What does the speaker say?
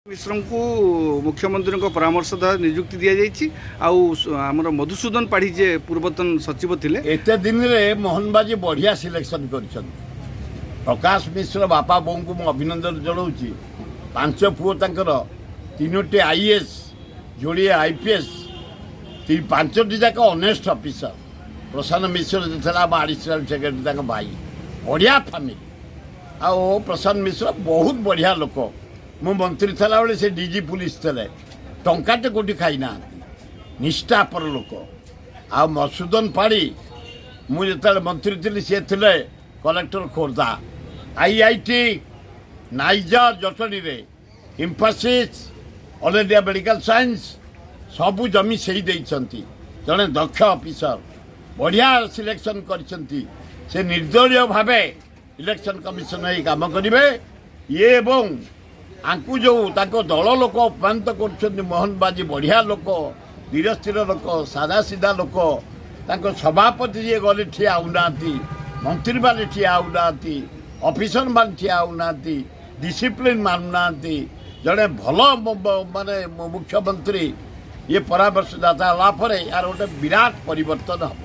मिश्र को मुख्यमंत्री परामर्शदाता नियुक्ति दि जाइए आमर मधुसूदन पाढ़ी जे पूर्वतन सचिव थे एत दिन में मोहन बाजी बढ़िया सिलेक्शन कर प्रकाश मिश्र बापा बों को मुझे अभिनंदन जनाऊँगी। पांच पुओ तंकर तीनोटी आईएएस जोड़े आईपीएस पांचटी जाक ऑनेस्ट ऑफिसर प्रशांत मिश्र एडिशनल सेक्रेटरी भाई बढ़िया फैमिली आओ प्रशांत मिश्र बहुत बढ़िया लोक मु मंत्री थला बेले से डीजी पुलिस थे टंकाटे कोटी खाई ना निष्ठापर लोक आ मधुसूदन पाढ़ी मुझे मंत्री थी सी थे कलेक्टर खोर्धा आईआईटी नाइजा जटनी रे Infosys all India medical science सबू जमी से जड़े दक्ष ऑफिसर बढ़िया सिलेक्शन कर निर्दलीय भाव इलेक्शन कमिशन काम करेंगे ये एवं आंकु जो दल लोक अपमानित कर मोहन बाजी बढ़िया लोक धीर स्थिर लोक सादा सीधा लोक सभापति जी गले ठिया होना मंत्री मैंने ठिया होना ऑफिसर मान ठिया होना डिसिप्लिन मानुना जड़े भल माने मुख्यमंत्री ये परामर्शदाता यार गोटे विराट परिवर्तन हम।